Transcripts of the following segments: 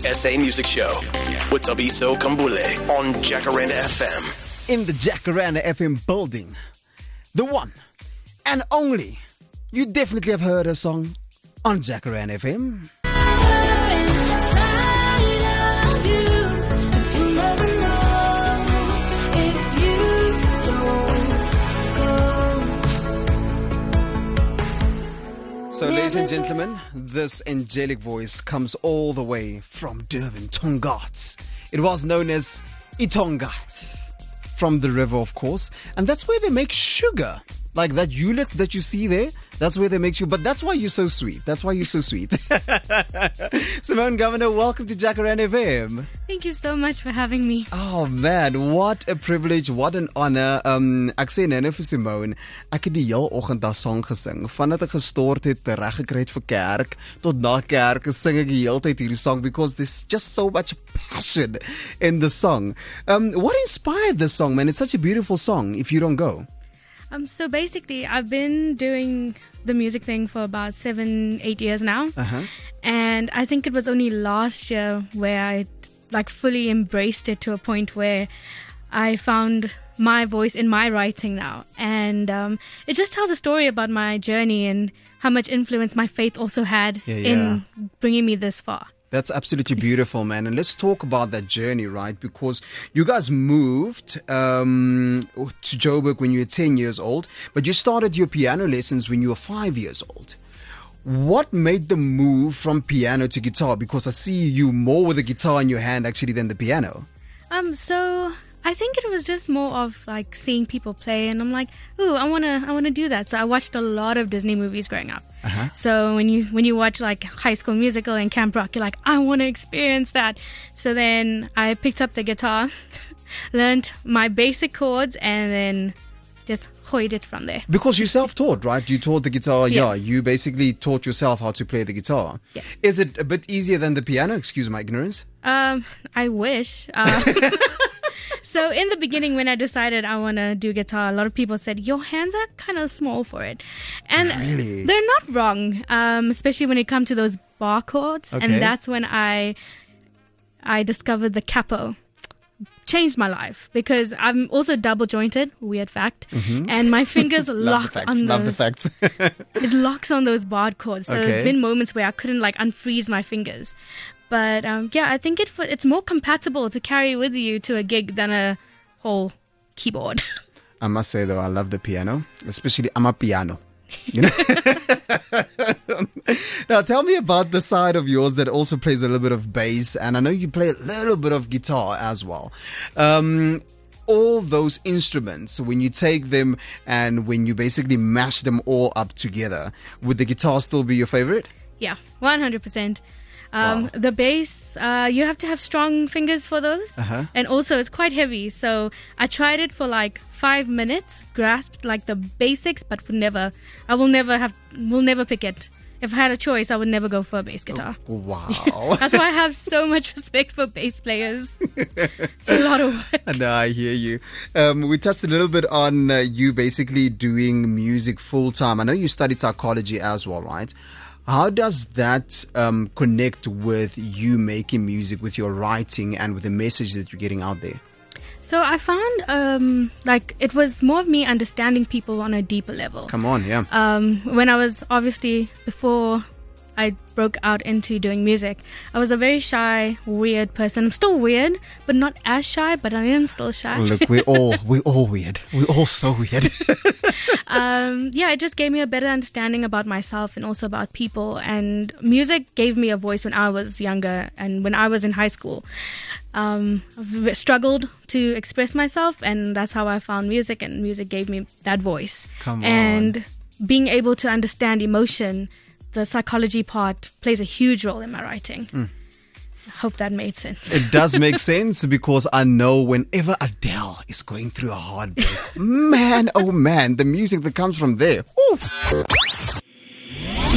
The SA Music Show with Tabiso Kambule on Jacaranda FM. In the Jacaranda FM building, the one and only. You definitely have heard her song on Jacaranda FM. So, ladies and gentlemen, this angelic voice comes all the way from Durban, Tongaat. It was known as Itongaat, from the river, of course, and that's where they make sugar. Like that eulets that you see there, that's where they make sugar. But that's why you're so sweet. That's why you're so sweet. Simone Govender, welcome to Jacaranda FM. Thank you so much for having me. Oh man, what a privilege, what an honor. Ek sê nou vir Simone, ek het die heel oggend daai song gesing. Vandat ek gestort het, reg gekry het vir kerk, tot na kerk sing ek die hele tyd hierdie song because there's just so much passion in the song. What inspired this song, man? It's such a beautiful song, If You Don't Go. So basically, I've been doing the music thing for about 7-8 years now. And I think it was only last year where I fully embraced it to a point where I found my voice in my writing now. And it just tells a story about my journey and how much influence my faith also had in bringing me this far. That's absolutely beautiful, man. And let's talk about that journey, right? Because you guys moved to Joburg when you were 10 years old, but you started your piano lessons when you were 5 years old. What made the move from piano to guitar? Because I see you more with the guitar in your hand actually than the piano. So I think it was just more of like seeing people play, and I'm like, ooh, I wanna do that. So I watched a lot of Disney movies growing up. So when you watch like High School Musical and Camp Rock, you're like, I want to experience that. So then I picked up the guitar, learned my basic chords, and then just hoid it from there. Because you self-taught, right? You taught the guitar. Yeah. You basically taught yourself how to play the guitar. Yeah. Is it a bit easier than the piano? Excuse my ignorance. I wish. So in the beginning, when I decided I want to do guitar, a lot of people said, your hands are kind of small for it. And Really? they're not wrong, especially when it comes to those bar chords. Okay. And that's when I discovered the capo. Changed my life because I'm also double jointed, weird fact, and my fingers lock on Love the those. facts. It locks on those barred chords. So Okay. there's been moments where I couldn't unfreeze my fingers. But I think it's more compatible to carry with you to a gig than a whole keyboard. I must say though, I love the piano, especially I'm a piano. You know? Now tell me about the side of yours that also plays a little bit of bass, and I know you play a little bit of guitar as well. All those instruments, when you take them and when you basically mash them all up together, would the guitar still be your favorite? Yeah, 100%. Wow. The bass, you have to have strong fingers for those. And also it's quite heavy. So I tried it for 5 minutes, grasped the basics, but will never pick it. If I had a choice, I would never go for a bass guitar. Wow. That's why I have so much respect for bass players. It's a lot of work. No, I hear you. We touched a little bit on you basically doing music full time. I know you studied psychology as well, right? How does that connect with you making music, with your writing, and with the message that you're getting out there? So I found it was more of me understanding people on a deeper level. Come on, yeah. When I was before I broke out into doing music, I was a very shy, weird person. I'm still weird, but not as shy, but I am still shy. Look, we're all weird. We're all so weird. It just gave me a better understanding about myself and also about people. And music gave me a voice when I was younger and when I was in high school. I've struggled to express myself, and that's how I found music, and music gave me that voice. Come on. And being able to understand emotion, the psychology part plays a huge role in my writing. I hope that made sense. It does make sense because I know whenever Adele is going through a heartbreak, man, oh man, the music that comes from there. Oof.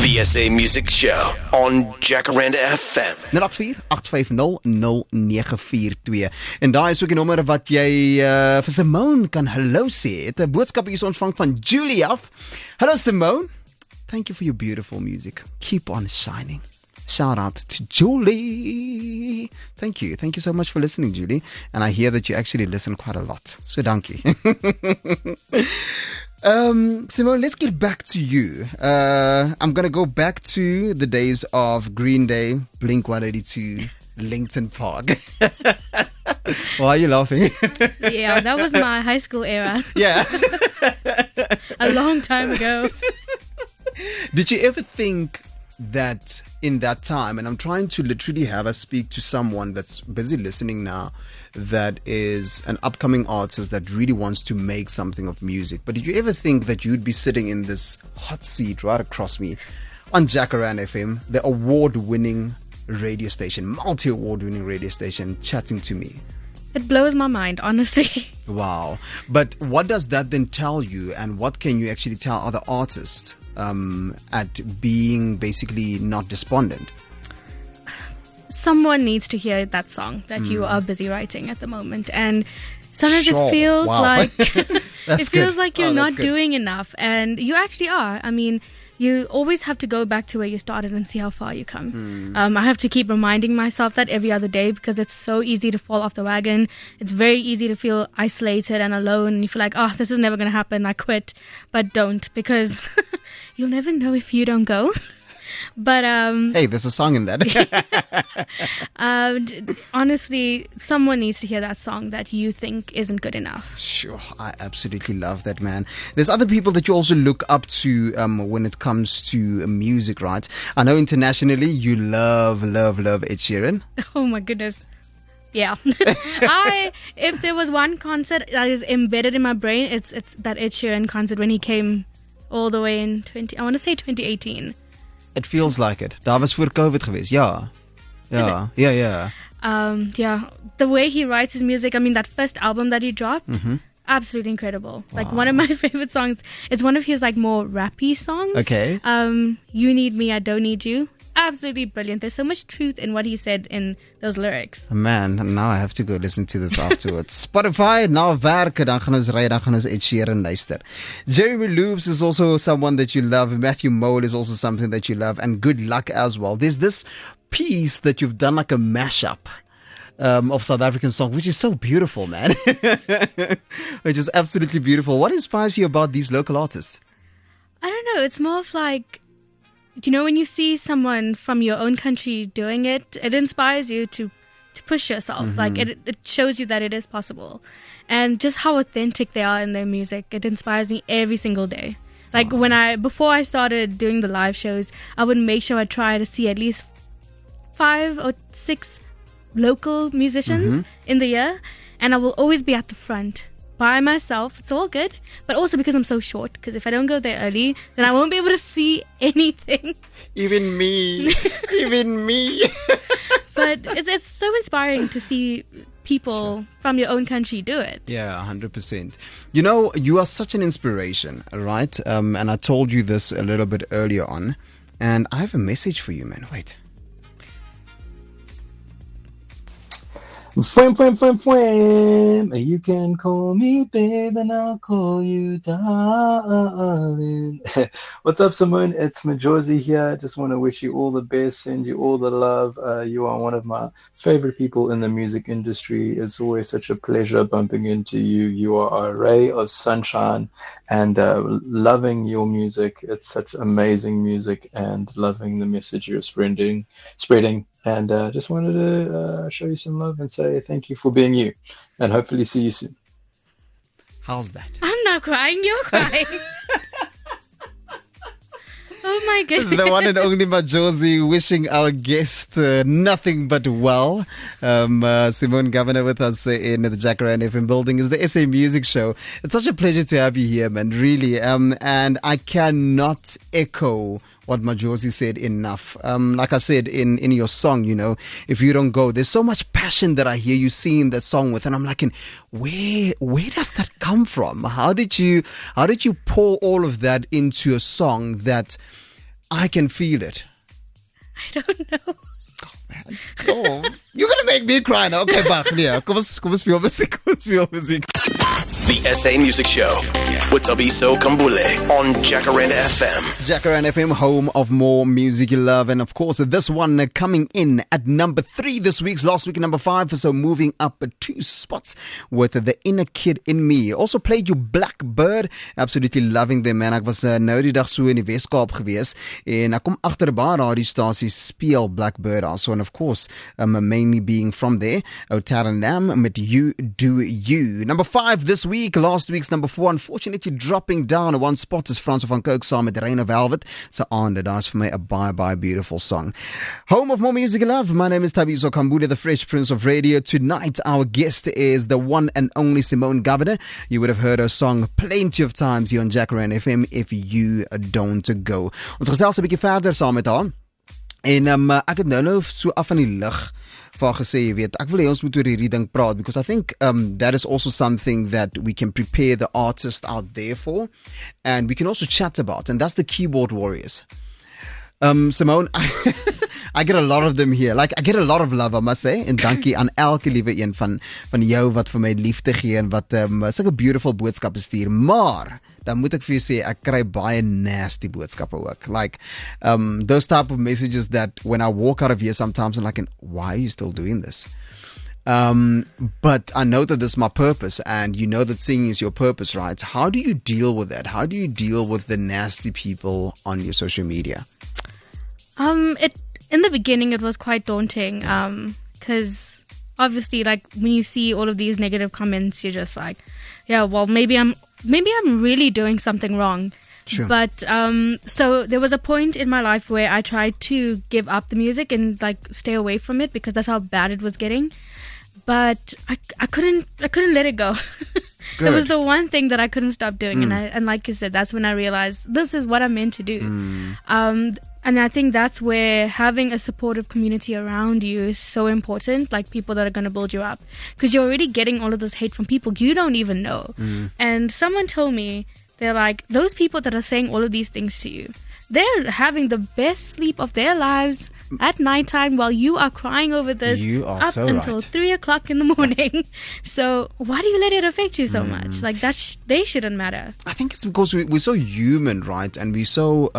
The SA Music Show on Jacaranda FM. 0848500942. En daar is ook 'n nommer wat jy vir Simone kan hallo sê. Het 'n boodskap hier ontvang van Julie af. Hello Simone. Thank you for your beautiful music. Keep on shining. Shout out to Julie. See, thank you so much for listening, Julie. And I hear that you actually listen quite a lot. So donkey. Simone, let's get back to you. I'm gonna go back to the days of Green Day, Blink 182, Lincoln Park. Why are you laughing? Yeah, that was my high school era. Yeah. A long time ago. Did you ever think that in that time, and I'm trying to literally have us speak to someone that's busy listening now, that is an upcoming artist that really wants to make something of music, but did you ever think that you'd be sitting in this hot seat right across me on Jacaranda FM, the award-winning radio station, multi-award-winning radio station, chatting to me? It blows my mind, honestly. Wow. But what does that then tell you, and what can you actually tell other artists at being basically not despondent? Someone needs to hear that song that you are busy writing at the moment, and sometimes it feels like it feels like you're not doing enough, and you actually are. I mean, you always have to go back to where you started and see how far you come. I have to keep reminding myself that every other day, because it's so easy to fall off the wagon. It's very easy to feel isolated and alone, and you feel like, oh, this is never going to happen, I quit. But don't, because you'll never know if you don't go. But hey, there's a song in that. Honestly, someone needs to hear that song that you think isn't good enough. Sure, I absolutely love that, man. There's other people that you also look up to when it comes to music, right? I know internationally you love Ed Sheeran. Oh my goodness. Yeah. If there was one concert that is embedded in my brain, it's that Ed Sheeran concert when he came all the way in 2018. It feels like it. Daar was voor COVID geweest. Yeah. Yeah. Yeah. The way he writes his music, I mean, that first album that he dropped, absolutely incredible. Like one of my favorite songs. It's one of his like more rappy songs. Okay. You Need Me, I Don't Need You. Absolutely brilliant. There's so much truth in what he said in those lyrics. Man, now I have to go listen to this afterwards. Spotify, na werk, dan gaan ons ry, dan gaan ons Ed Sheeran luister. Jeremy Loops is also someone that you love. Matthew Mole is also something that you love. And Good Luck as well. There's this piece that you've done like a mashup of South African songs, which is so beautiful, man. Which is absolutely beautiful. What inspires you about these local artists? I don't know. It's more of like, you know, when you see someone from your own country doing it, it inspires you to push yourself. Like it shows you that it is possible. And just how authentic they are in their music, it inspires me every single day. Like before I started doing the live shows, I would make sure I try to see at least 5 or 6 local musicians in the year. And I will always be at the front by myself. It's all good, but also because I'm so short, because if I don't go there early, then I won't be able to see anything. Even me. But it's so inspiring to see people from your own country do it. Yeah, 100%. You know, you are such an inspiration, right? And I told you this a little bit earlier on, and I have a message for you, man. Wait. Fwam. You can call me babe and I'll call you darling. What's up, Simone? It's Majozi here. I just want to wish you all the best, send you all the love. You are one of my favorite people in the music industry. It's always such a pleasure bumping into you. You are a ray of sunshine, and loving your music. It's such amazing music, and loving the message you're spreading. And just wanted to show you some love and say thank you for being you, and hopefully see you soon. How's that? I'm not crying, you're crying. Oh my goodness. The one and only Majozi wishing our guest nothing but well. Simone Govender with us in the Jacaranda FM building is the SA Music Show. It's such a pleasure to have you here, man, really. And I cannot echo what Majozi said enough. Like I said in your song, you know, if you don't go, there's so much passion that I hear you singing that song with, and I'm like, where does that come from? How did you pour all of that into a song that I can feel it? I don't know. Oh, man. Oh, you're gonna make me cry now. Okay, back. Yeah, come on, music. The SA Music Show with Tabiso Kambule on Jacaranda FM. Jacaranda FM, home of more music you love. And of course, this one coming in at number 3 this week. Last week, number 5. So moving up 2 spots with The Inner Kid in Me. Also played you Blackbird. Absolutely loving them, man. Ek was nou die dag so in die Weskaap gewees. En ek kom agter 'n baie radiostasie speel Blackbird also. And of course, mainly being from there. Otaranam met You Do You. Number 5 this week. Last week's number 4, unfortunately dropping down 1 spot is Frans van Cooke saam met Rain of Velvet. So on, that's for me a bye beautiful song. Home of more music love. My name is Tabiso Kambule, the Fresh Prince of Radio. Tonight our guest is the one and only Simone Govender. You would have heard her song plenty of times here on Jacaranda FM if you don't go. Ons gesels 'n bietjie verder saam met haar. En ek het nou so af van die lig vir gesê, jy weet, ek wil hê ons moet oor hierdie ding praat, because I think that is also something that we can prepare the artist out there for, and we can also chat about, and that's the keyboard warriors. Simone, I get a lot of them here. Like, I get a lot of love, I must say. En dankie aan elke liewe een van jou wat vir my liefde gee en wat sulke beautiful boodskappe stuur. Maar dan moet ek vir jou sê, ek kry baie nasty boodskappe ook. Like, those type of messages that when I walk out of here sometimes I'm like, why are you still doing this? But I know that this is my purpose, and you know that singing is your purpose, right? How do you deal with that? How do you deal with the nasty people on your social media? In the beginning, it was quite daunting, because obviously, like, when you see all of these negative comments, you're just like, yeah, well, maybe I'm really doing something wrong. Sure. But so there was a point in my life where I tried to give up the music and like stay away from it, because that's how bad it was getting. But I couldn't let it go. It was the one thing that I couldn't stop doing, and like you said, that's when I realized this is what I'm meant to do. And I think that's where having a supportive community around you is so important, like people that are going to build you up, because you're already getting all of this hate from people you don't even know. And someone told me, they're like, those people that are saying all of these things to you, they're having the best sleep of their lives at nighttime while you are crying over this up until 3 o'clock in the morning. So why do you let it affect you so much? Like, that they shouldn't matter. I think it's because we're so human, right? And we're so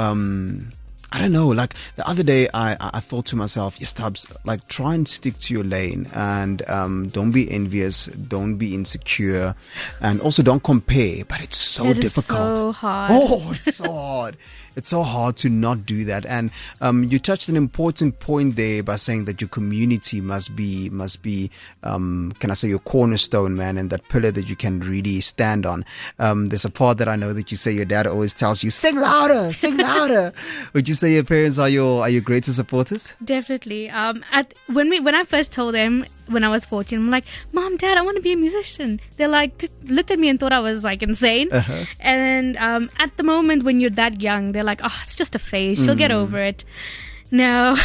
I don't know, like the other day I thought to myself, yes, Tubbs, like, try and stick to your lane, and don't be envious, don't be insecure, and also don't compare. But it's so difficult. It's so hard. Oh, it's so hard. It's so hard to not do that. And you touched an important point there by saying that your community must be can I say, your cornerstone, man, and that pillar that you can really stand on. There's a part that I know that you say your dad always tells you, sing louder, sing louder. Would you say your parents are your greatest supporters? Definitely. When I first told them when I was 14, I'm like, Mom, Dad, I want to be a musician. They're like, looked at me and thought I was like insane. And at the moment when you're that young, they're like, oh, it's just a phase. She'll get over it. No.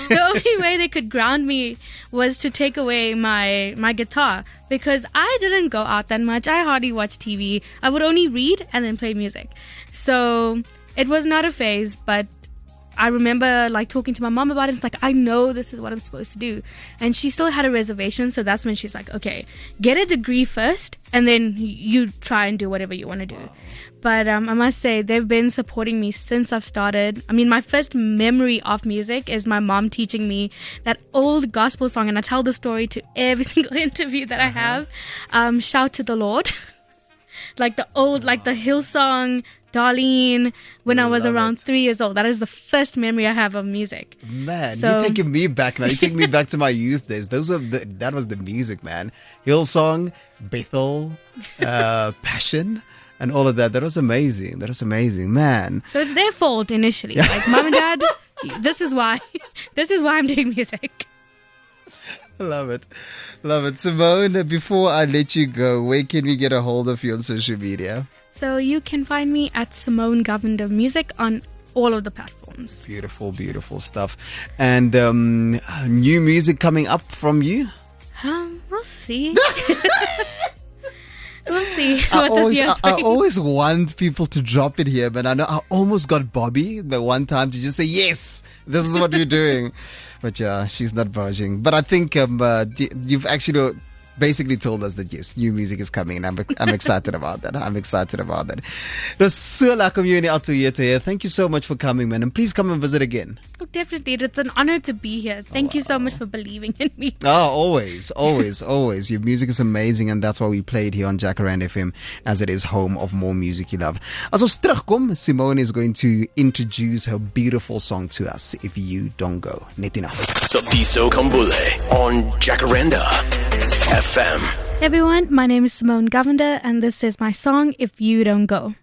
The only way they could ground me was to take away my guitar, because I didn't go out that much. I hardly watched TV. I would only read and then play music. So it was not a phase, but I remember like talking to my mom about it. It's like, I know this is what I'm supposed to do. And she still had a reservation. So that's when she's like, okay, get a degree first, and then you try and do whatever you want to do. But I must say, they've been supporting me since I've started. I mean, my first memory of music is my mom teaching me that old gospel song. And I tell the story to every single interview that I have. Shout to the Lord. Like the old, like the Hillsong, Darlene, when I was around 3 years old. That is the first memory I have of music. Man, you're taking me back now. You're taking me back to my youth days. That was the music, man. Hillsong, Bethel, Passion, and all of that. That was amazing. That was amazing, man. So it's their fault initially. Like, Mom and Dad, this is why I'm doing music. Love it. Love it. Simone, before I let you go, where can we get a hold of you on social media? So you can find me at Simone Govender Music on all of the platforms. Beautiful, beautiful stuff. And new music coming up from you? We'll see. We'll see what this year brings. I always want people to drop it here, but I know I almost got Bobby the one time to just say, yes, this is what we're doing. But yeah, she's not budging. But I think you've actually basically told us that yes, new music is coming, and I'm excited about that. I'm excited about that. It was so lekker om jou in die ateljee te hê. Thank you so much for coming, man, and please come and visit again. Oh, definitely. It's an honor to be here. Thank you so much for believing in me. Oh, always. Your music is amazing, and that's why we play it here on Jacaranda FM, as it is home of more music you love. As ons terugkom, Simone is going to introduce her beautiful song to us, If You Don't Go. Net enough. Tabiso Kambule on Jacaranda FM. Hey everyone, my name is Simone Govender, and this is my song, If You Don't Go.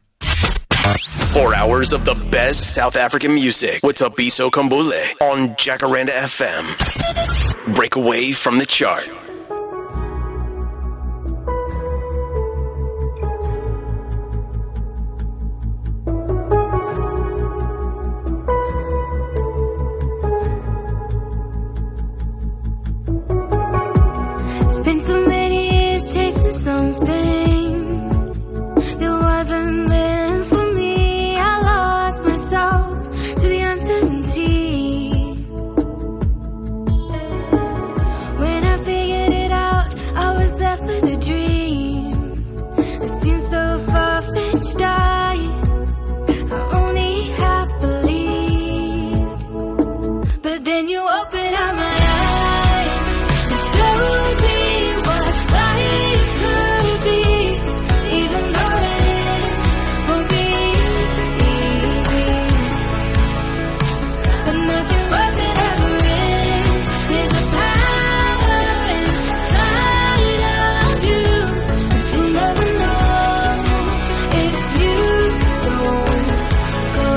4 hours of the best South African music with Tabiso Kambule on Jacaranda FM. Break away from the chart. Spent so many years chasing something that wasn't meant for me. I lost myself to the uncertainty. When I figured it out, I was left with a dream. It seems so far-fetched, I only half believed. But then you opened up my eyes and showed me what life could be, even though it won't be easy. But nothing worth it ever is. There's a power inside of you that you'll never know if you don't go.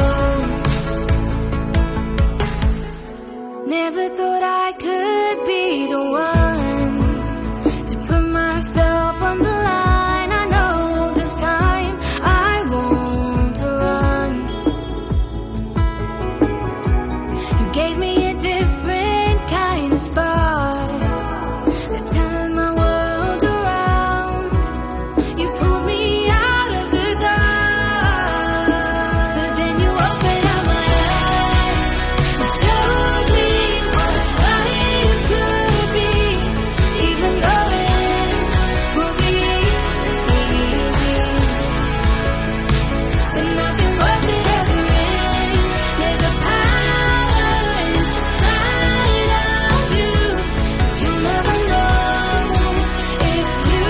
Never thought I could be the one to put myself on the line. I know this time I won't run. You gave me a different kind of spark that turned my world around. You pulled me out of the dark, but then you opened up my eyes and showed me what life could be, even though it won't be easy. But nothing worth it ever is. There's a power inside of you that you'll never know if you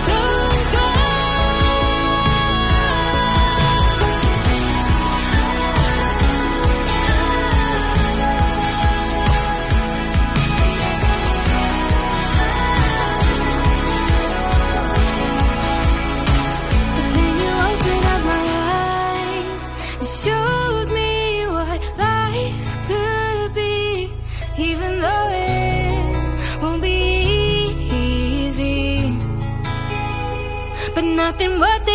don't go. But then you opened up my eyes and showed me what life could be, even though it won't be easy. But nothing worth